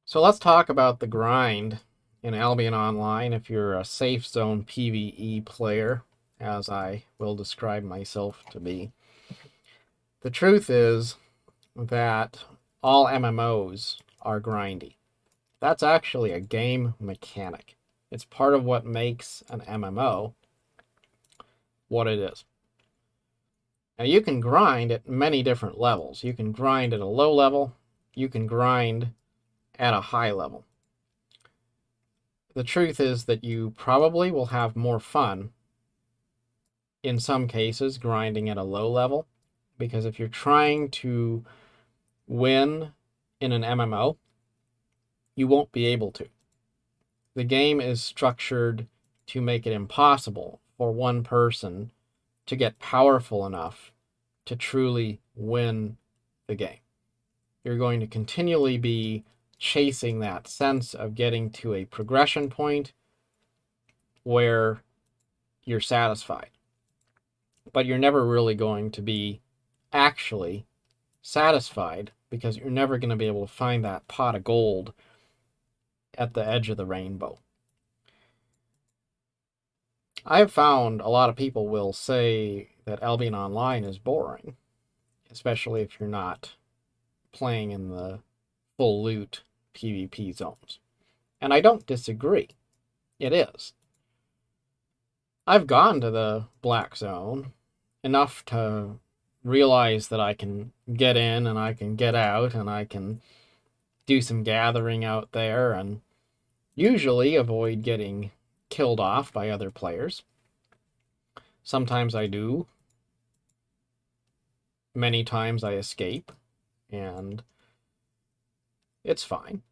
So let's talk about the grind in Albion Online if you're a safe zone PvE player, as I will describe myself to be. The truth is that all MMOs are grindy. That's actually a game mechanic. It's part of what makes an MMO what it is. Now you can grind at many different levels. You can grind at a low level, you can grind at a high level. The truth is that you probably will have more fun in some cases grinding at a low level, because if you're trying to win in an MMO, you won't be able to. The game is structured to make it impossible for one person to get powerful enough to truly win the game. You're going to continually be chasing that sense of getting to a progression point where you're satisfied. But you're never really going to be actually satisfied because you're never going to be able to find that pot of gold at the edge of the rainbow. I've found a lot of people will say that Albion Online is boring, especially if you're not playing in the full loot PvP zones. And I don't disagree. It is. I've gone to the black zone enough to realize that I can get in and I can get out and I can do some gathering out there and usually avoid getting killed off by other players. Sometimes I do. Many times I escape, and it's fine.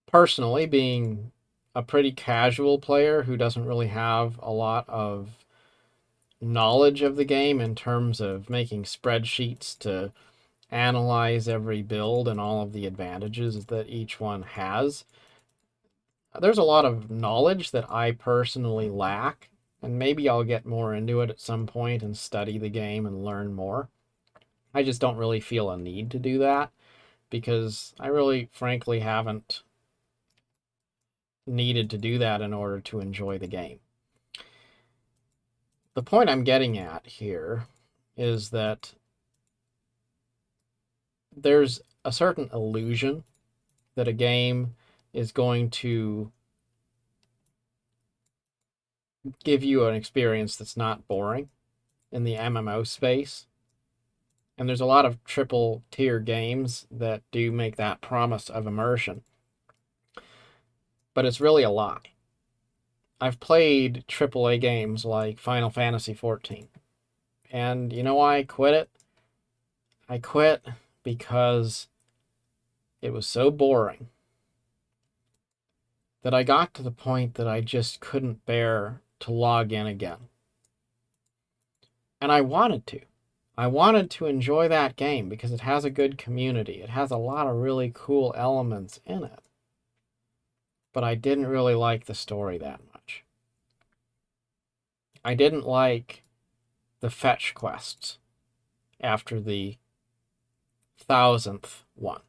Personally, being a pretty casual player who doesn't really have a lot of knowledge of the game in terms of making spreadsheets to analyze every build and all of the advantages that each one has, there's a lot of knowledge that I personally lack, and maybe I'll get more into it at some point and study the game and learn more. I just don't really feel a need to do that because I really, frankly, haven't needed to do that in order to enjoy the game. The point I'm getting at here is that there's a certain illusion that a game is going to give you an experience that's not boring in the MMO space. And there's a lot of triple tier games that do make that promise of immersion. But it's really a lie. I've played AAA games like Final Fantasy XIV. And you know why I quit it? I quit because it was so boring that I got to the point that I just couldn't bear to log in again. And I wanted to. I wanted to enjoy that game because it has a good community. It has a lot of really cool elements in it. But I didn't really like the story that much. I didn't like the fetch quests after the thousandth one.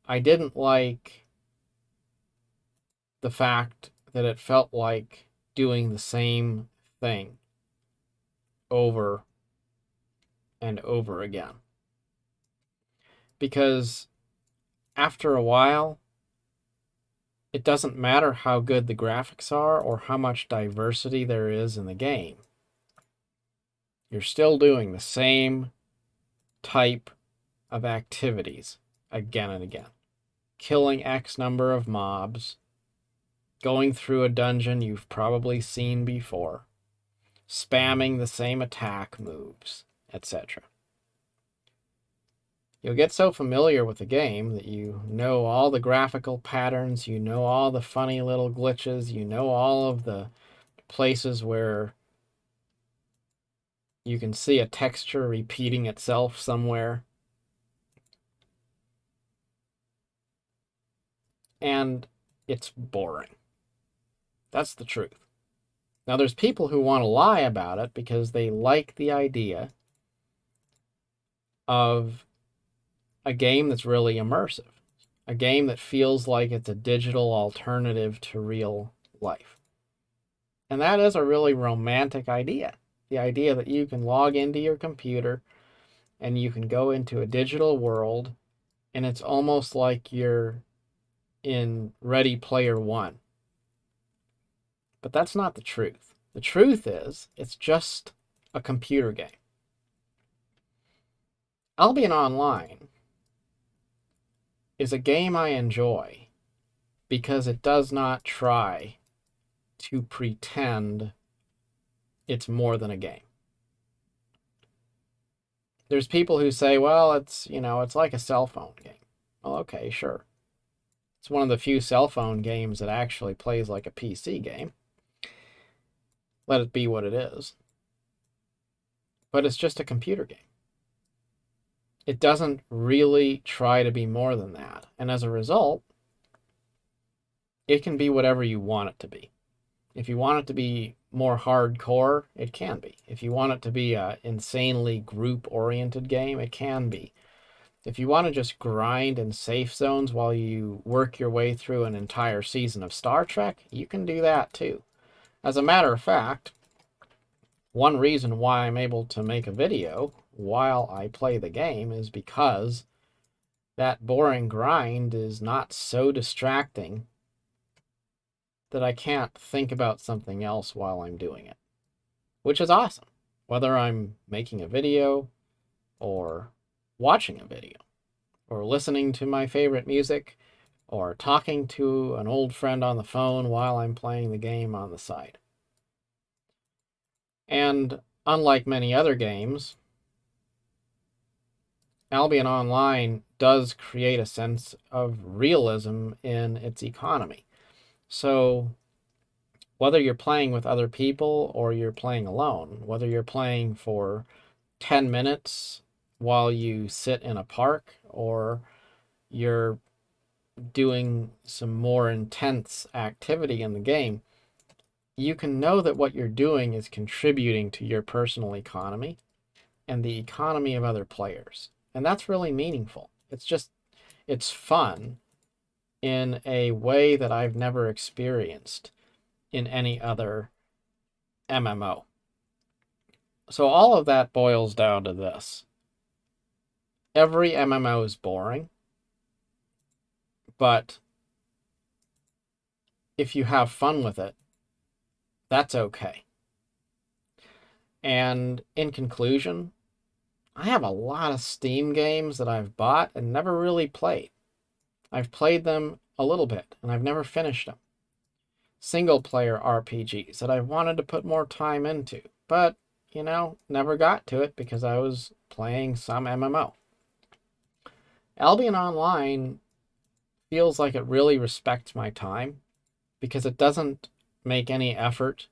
I didn't like the fact that it felt like doing the same thing over and over again. Because after a while, it doesn't matter how good the graphics are or how much diversity there is in the game. You're still doing the same type of activities again and again. Killing X number of mobs, going through a dungeon you've probably seen before, spamming the same attack moves, etc. You'll get so familiar with the game that you know all the graphical patterns, you know all the funny little glitches, you know all of the places where you can see a texture repeating itself somewhere. And it's boring. That's the truth. Now, there's people who want to lie about it because they like the idea of a game that's really immersive, a game that feels like it's a digital alternative to real life. And that is a really romantic idea. The idea that you can log into your computer and you can go into a digital world and it's almost like you're in Ready Player One. But that's not the truth. The truth is, it's just a computer game. Albion Online is a game I enjoy because it does not try to pretend it's more than a game. There's people who say, well, it's like a cell phone game. Well, okay, sure. It's one of the few cell phone games that actually plays like a PC game. Let it be what it is. But it's just a computer game. It doesn't really try to be more than that. And as a result, it can be whatever you want it to be. If you want it to be more hardcore, it can be. If you want it to be an insanely group-oriented game, it can be. If you want to just grind in safe zones while you work your way through an entire season of Star Trek, you can do that too. As a matter of fact, one reason why I'm able to make a video while I play the game is because that boring grind is not so distracting that I can't think about something else while I'm doing it, which is awesome. Whether I'm making a video or watching a video or listening to my favorite music or talking to an old friend on the phone while I'm playing the game on the side. And unlike many other games, Albion Online does create a sense of realism in its economy. So whether you're playing with other people or you're playing alone, whether you're playing for 10 minutes while you sit in a park or you're doing some more intense activity in the game, you can know that what you're doing is contributing to your personal economy and the economy of other players. And that's really meaningful. It's fun in a way that I've never experienced in any other MMO. So all of that boils down to this. Every MMO is boring, but if you have fun with it, that's okay. And in conclusion, I have a lot of Steam games that I've bought and never really played. I've played them a little bit, and I've never finished them. Single-player RPGs that I've wanted to put more time into, but, never got to it because I was playing some MMO. Albion Online feels like it really respects my time because it doesn't make any effort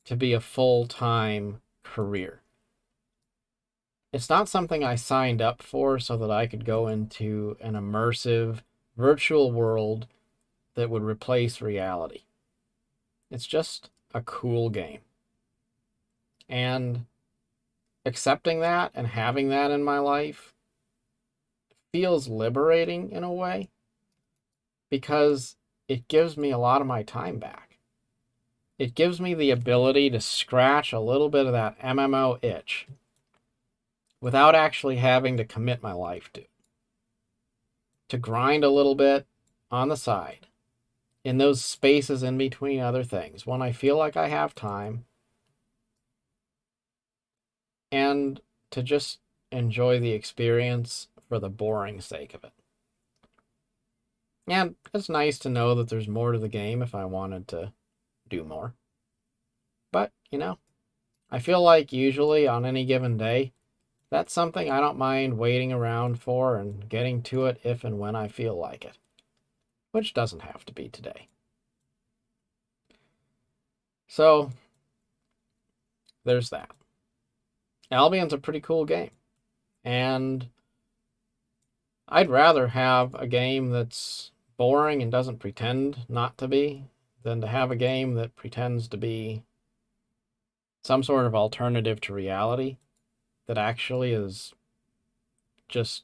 to be a full-time career. It's not something I signed up for so that I could go into an immersive virtual world that would replace reality. It's just a cool game. And accepting that and having that in my life feels liberating in a way because it gives me a lot of my time back. It gives me the ability to scratch a little bit of that MMO itch without actually having to commit my life to grind a little bit on the side in those spaces in between other things when I feel like I have time, and to just enjoy the experience for the boring sake of it. And it's nice to know that there's more to the game if I wanted to do more. But, I feel like usually on any given day, that's something I don't mind waiting around for and getting to it if and when I feel like it. Which doesn't have to be today. So, there's that. Albion's a pretty cool game. And I'd rather have a game that's boring and doesn't pretend not to be than to have a game that pretends to be some sort of alternative to reality that actually is just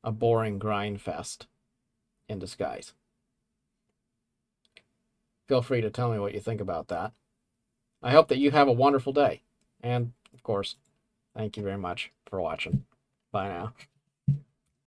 a boring grind fest in disguise. Feel free to tell me what you think about that. I hope that you have a wonderful day. And, of course, thank you very much for watching. Bye now.